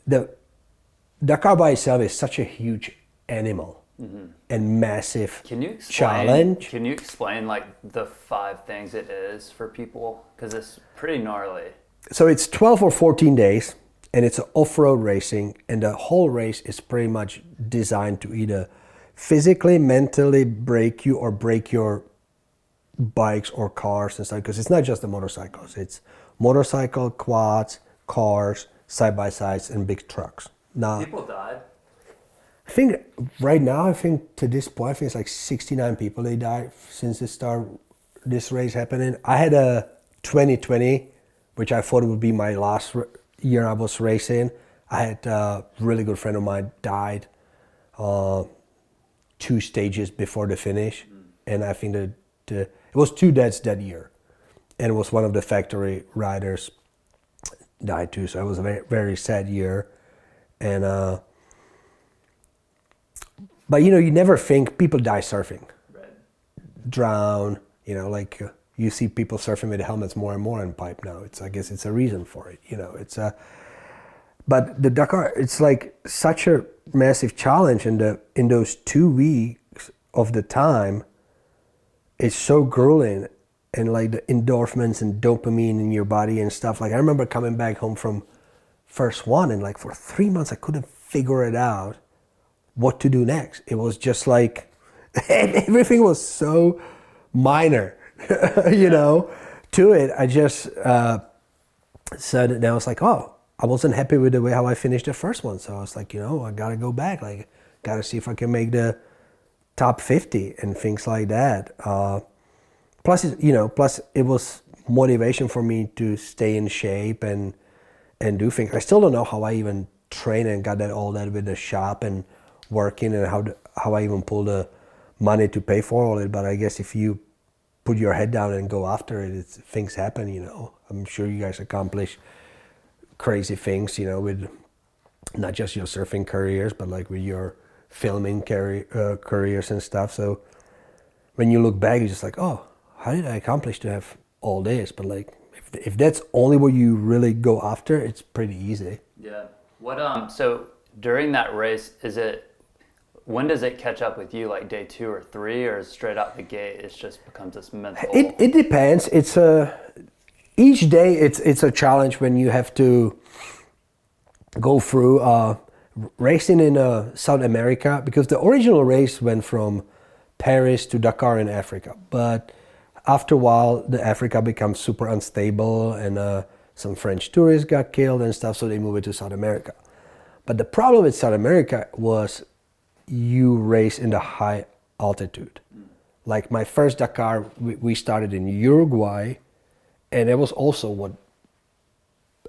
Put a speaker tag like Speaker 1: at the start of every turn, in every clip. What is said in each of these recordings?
Speaker 1: the Dakar by itself is such a huge animal and massive challenge.
Speaker 2: Can you explain like the 5 things it is for people? Because it's pretty gnarly.
Speaker 1: So it's 12 or 14 days, and it's off-road racing, and the whole race is pretty much designed to either physically, mentally break you or break your bikes or cars and stuff, because it's not just the motorcycles. It's motorcycle, quads, cars, side-by-sides, and big trucks. Now,
Speaker 2: People died.
Speaker 1: I think right now, to this point, I think it's like 69 people they died since this race happening. I had a 2020, which I thought would be my last year I was racing. I had a really good friend of mine died 2 stages before the finish, and I think that it was 2 deaths that year, and it was one of the factory riders died too. So it was a very, very sad year, and but you never think people die surfing,
Speaker 2: Right.
Speaker 1: drown. You see people surfing with helmets more and more in pipe now. I guess it's a reason for it. But the Dakar, it's like such a massive challenge, and in those 2 weeks of the time, it's so grueling, and like the endorphins and dopamine in your body and stuff. Like I remember coming back home from first one, and like for 3 months I couldn't figure it out what to do next. It was just like everything was so minor, to it. I just said, and I was like, oh, I wasn't happy with the way how I finished the first one. So I was like, I gotta go back. Like, gotta see if I can make the top 50 and things like that. Plus it was motivation for me to stay in shape and do things. I still don't know how I even train and got all that with the shop and working, and how I even pull the money to pay for all it. But I guess if you put your head down and go after it, things happen. I'm sure you guys accomplish crazy things, with not just your surfing careers, but like with your filming careers and stuff. So when you look back, you're just like, oh, how did I accomplish to have all this? But like, if that's only what you really go after, it's pretty easy.
Speaker 2: Yeah. So during that race, when does it catch up with you? Like day 2 or 3, or straight out the gate, it just becomes this mental?
Speaker 1: It depends. It's each day it's a challenge when you have to go through racing in South America, because the original race went from Paris to Dakar in Africa, but after a while the Africa becomes super unstable, and some French tourists got killed and stuff, so they moved it to South America. But the problem with South America was you race in the high altitude. Like my first Dakar, we started in Uruguay, and it was also what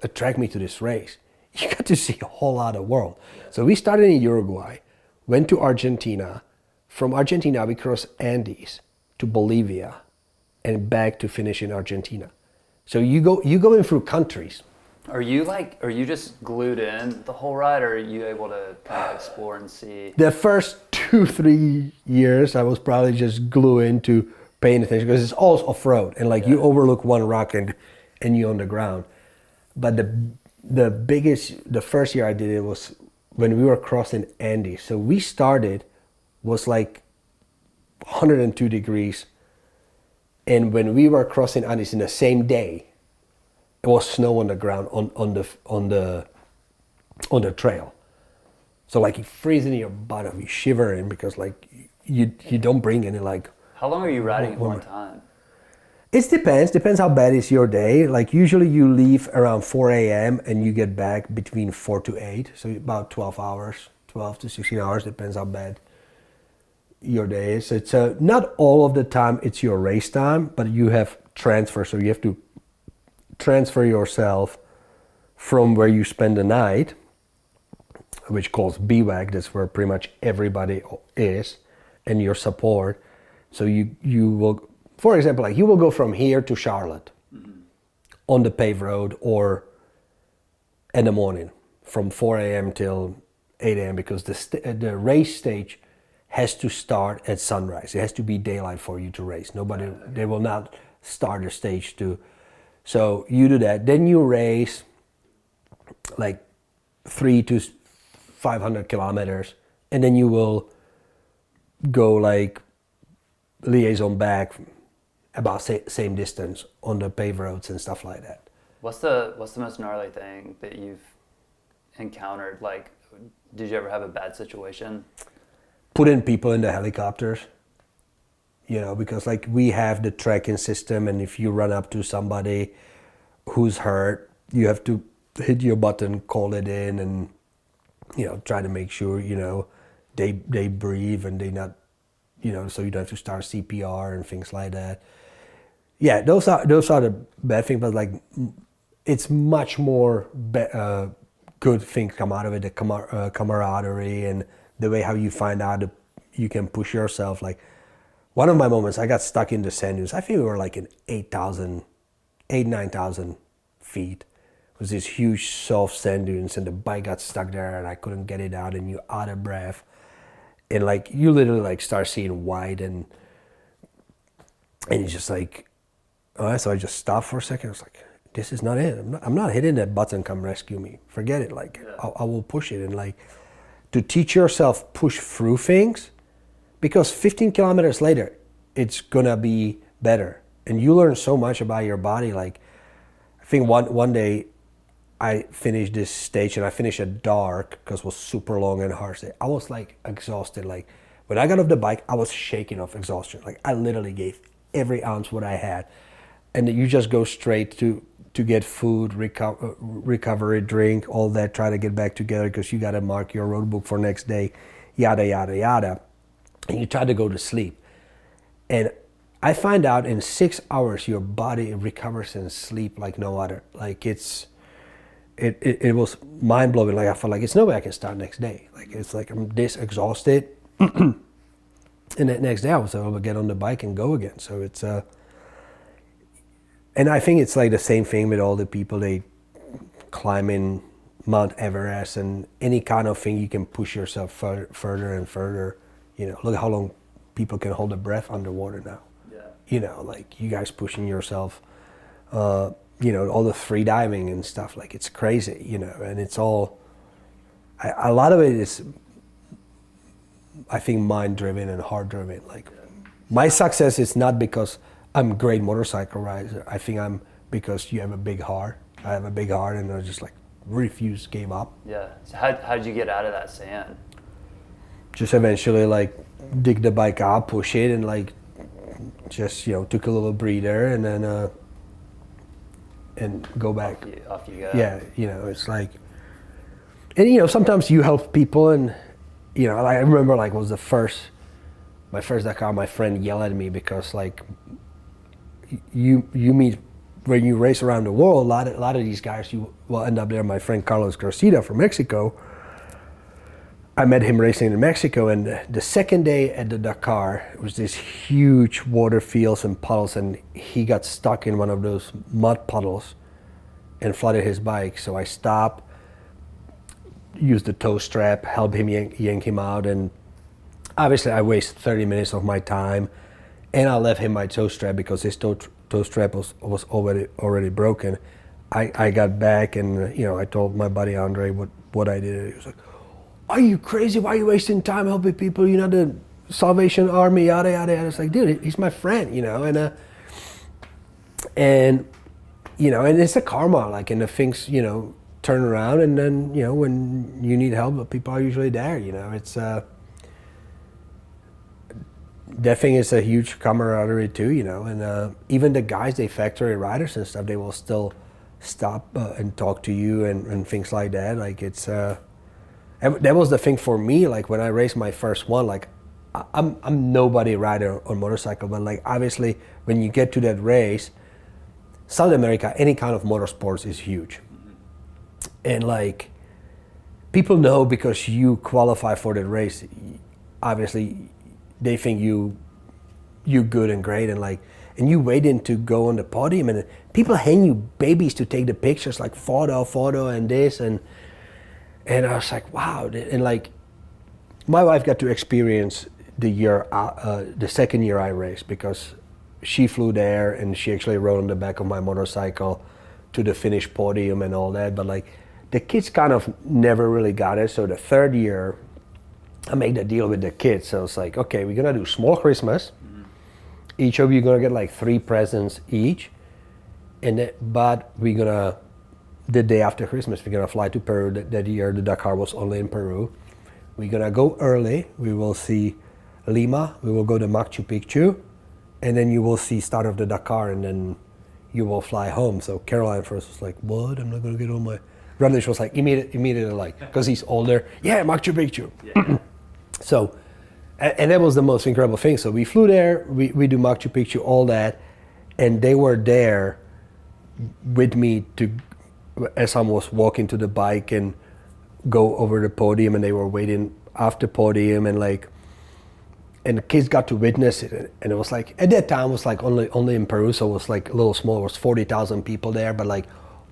Speaker 1: attracted me to this race. You got to see a whole lot of world. So we started in Uruguay, went to Argentina. From Argentina, we crossed Andes to Bolivia, and back to finish in Argentina. So you go in through countries.
Speaker 2: Are you just glued in the whole ride, or are you able to kind of explore and see?
Speaker 1: The first 2-3 years, I was probably just glued into paying attention, because it's all off-road, and like you overlook one rock and you're on the ground. But the first year I did it was when we were crossing Andes. So we started, was like 102 degrees, and when we were crossing Andes in the same day, it was snow on the ground on the trail. So like you freeze in your butt, you shivering, because like you don't bring any like.
Speaker 2: How long are you riding at one time?
Speaker 1: It depends how bad is your day. Like usually you leave around 4 a.m. and you get back between 4 to 8, so about 12 hours, 12 to 16 hours, depends how bad your day is. It's not all of the time it's your race time, but you have transfer, so you have to transfer yourself from where you spend the night, which calls bivouac, that's where pretty much everybody is, and your support. So you will, for example, like you will go from here to Charlotte on the paved road, or in the morning from 4 a.m. till 8 a.m. because the race stage has to start at sunrise. It has to be daylight for you to race. They will not start the stage to. So you do that, then you race like 3 to 500 kilometers, and then you will go like liaison back about same distance on the paved roads and stuff like that.
Speaker 2: What's the most gnarly thing that you've encountered? Like, did you ever have a bad situation?
Speaker 1: Putting people in the helicopters, you know, because like we have the tracking system, and if you run up to somebody who's hurt, you have to hit your button, call it in, and, you know, try to make sure, you know, they breathe and they not, you know, so you don't have to start CPR and things like that. Yeah, those are the bad things, but like it's much more good things come out of it, the camaraderie and the way how you find out that you can push yourself. Like one of my moments, I got stuck in the sand dunes. I think we were like in 9,000 feet. It was this huge soft sand dunes, and the bike got stuck there, and I couldn't get it out, and you're out of breath, and like you literally like start seeing white, and it's just like, oh, so I just stopped for a second. I was like, this is not it. I'm not hitting that button, come rescue me. Forget it. Like, yeah. I will push it. And like, to teach yourself push through things, because 15 kilometers later, it's gonna be better. And you learn so much about your body. Like, I think one day I finished this stage, and I finished at dark because it was super long and harsh. I was like exhausted. Like when I got off the bike, I was shaking off exhaustion. Like I literally gave every ounce what I had. And you just go straight to get food, recovery, drink, all that, try to get back together because you got to mark your road book for next day, yada, yada, yada. And you try to go to sleep. And I find out in 6 hours, your body recovers and sleep like no other. Like it was mind blowing. Like I felt like it's no way I can start next day. Like it's like I'm this exhausted. And the next day I was able to get on the bike and go again. So it's and I think it's like the same thing with all the people they climbing Mount Everest and any kind of thing you can push yourself further and further. You know, look how long people can hold their breath underwater now. Yeah. You know, like you guys pushing yourself, you know, all the free diving and stuff, like it's crazy, you know, and it's all, a lot of it is, I think, mind driven and heart driven. Like my success is not because I'm a great motorcycle rider. I think I'm because you have a big heart. I have a big heart, and I just like refused, gave up.
Speaker 2: Yeah. So how did you get out of that sand?
Speaker 1: Just eventually like dig the bike out, push it, and like just, you know, took a little breather, and then and go back.
Speaker 2: Off you go.
Speaker 1: Yeah, you know, it's like, and you know, sometimes you help people, and you know, like I remember like was my first Dakar, my friend yelled at me because like you meet when you race around the world, a lot of these guys you will end up there. My friend Carlos Garcia from Mexico, I met him racing in Mexico, and the second day at the Dakar, it was this huge water fields and puddles, and he got stuck in one of those mud puddles and flooded his bike. So I stopped, used the tow strap, helped him yank him out, and obviously I wasted 30 minutes of my time, and I left him my tow strap because his tow strap was already broken. I got back, and you know, I told my buddy Andre what I did. He was like, "Are you crazy? Why are you wasting time helping people? You're not the Salvation Army, yada yada yada." It's like, dude, he's my friend, you know, and you know, and it's a karma, like, and the things, you know, turn around, and then, you know, when you need help, people are usually there, you know. It's that thing is a huge camaraderie too, you know, and even the guys, they factory riders and stuff, they will still stop and talk to you and things like that. Like it's and that was the thing for me, like when I raced my first one, like I'm nobody rider on motorcycle, but like obviously when you get to that race, South America, any kind of motorsports is huge. And like people know because you qualify for that race, obviously they think you good and great, and like, and you waiting to go on the podium, and people hand you babies to take the pictures, like photo and this, and I was like, wow. And like my wife got to experience the second year I raced, because she flew there and she actually rode on the back of my motorcycle to the finish podium and all that. But like the kids kind of never really got it. So the third year, I made a deal with the kids. So it's like, okay, we're gonna do small Christmas. Each of you gonna get like 3 presents each, but we're gonna, the day after Christmas, we're gonna fly to Peru. That year, the Dakar was only in Peru. We're gonna go early. We will see Lima. We will go to Machu Picchu, and then you will see start of the Dakar, and then you will fly home. So Caroline first was like, "What? I'm not gonna get on my." Radlish was like immediately like, because he's older. Yeah, Machu Picchu. Yeah. So, and that was the most incredible thing. So we flew there. We do Machu Picchu, all that, and they were there with me as I was walking to the bike and go over the podium, and they were waiting after podium, and the kids got to witness it. And it was like, at that time it was like only in Peru, so it was like a little small. It was 40,000 people there, but like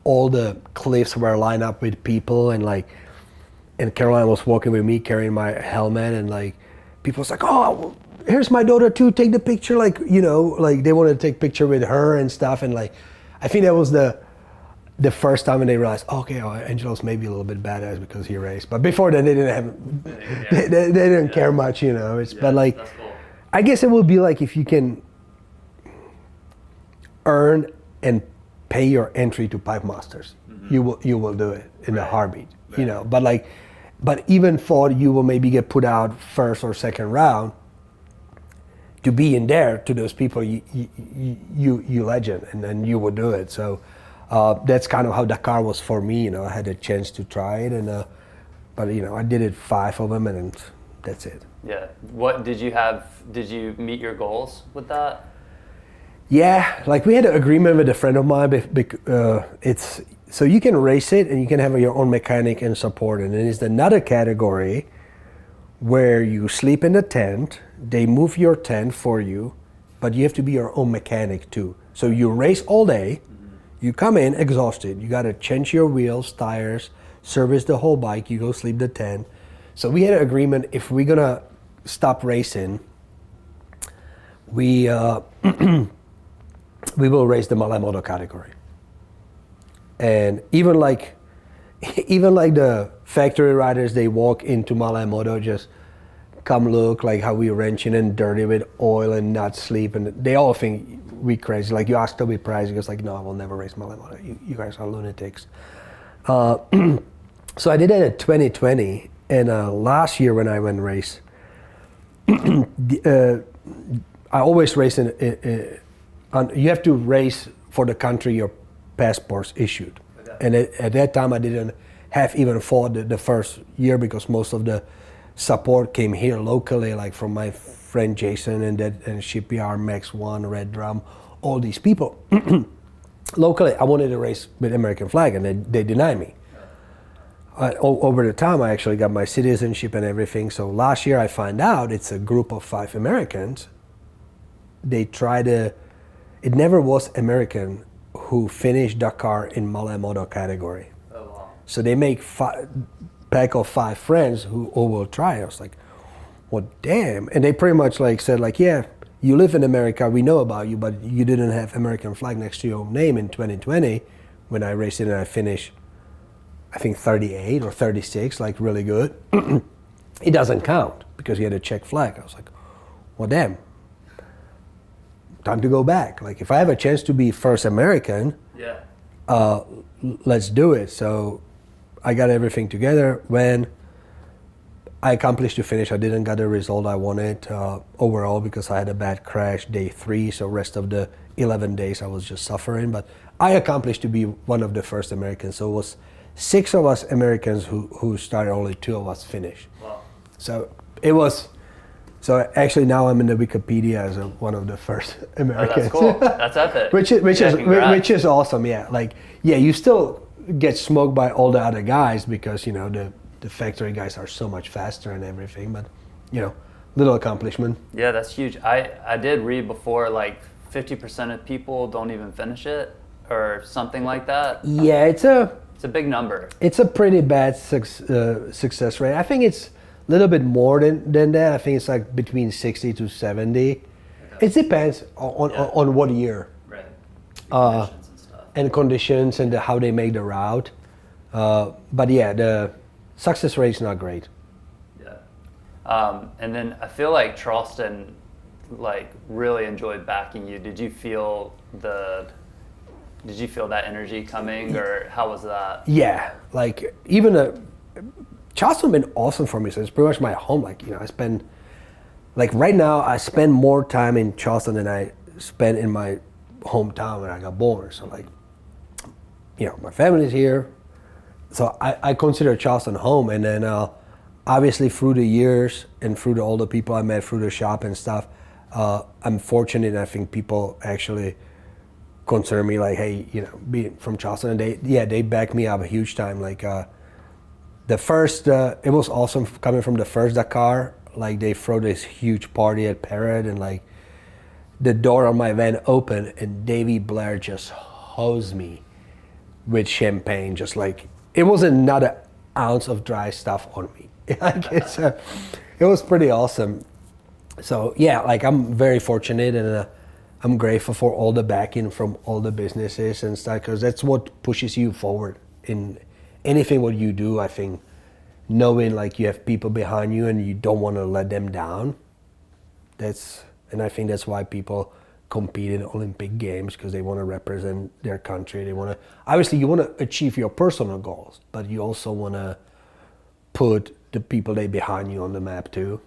Speaker 1: all the cliffs were lined up with people, and Caroline was walking with me carrying my helmet, and like people was like, "Oh, here's my daughter too, take the picture," like, you know, like they wanted to take picture with her and stuff. And like I think that was the first time when they realized, okay, Angelo's maybe a little bit badass because he raced. But before that, they didn't have, they didn't care much, you know. But like, cool. I guess it will be like if you can earn and pay your entry to Pipe Masters, you will do it in a heartbeat, you know. But even for you will maybe get put out first or second round, to be in there to those people, you legend, and then you will do it. So. That's kind of how Dakar was for me, you know. I had a chance to try it, but you know, I did it 5 of them, and that's it.
Speaker 2: Yeah. What did you have? Did you meet your goals with that?
Speaker 1: Yeah, like we had an agreement with a friend of mine. It's so you can race it and you can have your own mechanic and support, and then it's another category where you sleep in the tent. They move your tent for you, but you have to be your own mechanic too. So you race all day. You come in exhausted. You got to change your wheels, tires, service the whole bike. You go sleep the tent. So we had an agreement. If we're gonna stop racing, we will race the Malay Moto category. And even like the factory riders, they walk into Malay Moto, just come look like how we wrenching and dirty with oil and not sleep, and they all think we crazy. Like you ask Toby Price, he goes like, "No, I will never race Malay Moto. You guys are lunatics." So I did that in 2020, and last year when I went race, I always race you have to race for the country your passport's issued. Okay. And at that time I didn't have even fought the first year because most of the support came here locally, like from my friend Jason and Shipyard, Max One, Red Drum, all these people. Locally, I wanted to race with American flag, and they denied me. Over the time, I actually got my citizenship and everything. So last year, I find out it's a group of 5 Americans. It never was American who finished Dakar in Malay Moto category. Oh, wow. So they make pack of 5 friends who all will try. I was like, well, damn. And they pretty much like said like, yeah, you live in America, we know about you, but you didn't have American flag next to your name in 2020 when I raced it, and I finished, I think 38 or 36, like really good. It doesn't count because you had a Czech flag. I was like, well, damn, time to go back. Like if I have a chance to be first American, let's do it. So I got everything together. When I accomplished to finish, I didn't get the result I wanted overall because I had a bad crash day 3. So rest of the 11 days I was just suffering. But I accomplished to be one of the first Americans. So it was 6 of us Americans who started, only 2 of us finished. Wow. So it was. So actually now I'm in the Wikipedia as one of the first Americans.
Speaker 2: Oh, that's cool. That's epic.
Speaker 1: which is awesome. Yeah, like you still get smoked by all the other guys because you know the factory guys are so much faster and everything. But you know, little accomplishment.
Speaker 2: Yeah, that's huge. I did read before like 50% of people don't even finish it or something like that.
Speaker 1: Yeah, it's a
Speaker 2: big number.
Speaker 1: It's a pretty bad success rate. I think it's a little bit more than that. I think it's like between 60 to 70. Okay. It depends on what year.
Speaker 2: Right. Conditions and stuff.
Speaker 1: And conditions and how they make the route. But yeah, the success rate is not great.
Speaker 2: Yeah. And then I feel like Charleston, like, really enjoyed backing you. Did you feel that energy coming, or how was that?
Speaker 1: Yeah, like even Charleston been awesome for me. So it's pretty much my home. Like, I spend, like right now, I spend more time in Charleston than I spent in my hometown when I got born. So like, my family's here. So I consider Charleston home. And then obviously through the years and through all the people I met through the shop and stuff, I'm fortunate. And I think people actually consider me like, hey, being from Charleston, and they back me up a huge time. Like the first, it was awesome coming from the first Dakar. Like they throw this huge party at Parrot, and like the door on my van opened, and Davey Blair just hosed me with champagne. Just like it wasn't another ounce of dry stuff on me. Like it was pretty awesome. So yeah, like I'm very fortunate, and I'm grateful for all the backing from all the businesses and stuff, because that's what pushes you forward in anything what you do. I think knowing like you have people behind you and you don't want to let them down. And I think that's why people compete in Olympic Games, because they want to represent their country. They want to, obviously you want to achieve your personal goals, but you also want to put the people that behind you on the map too.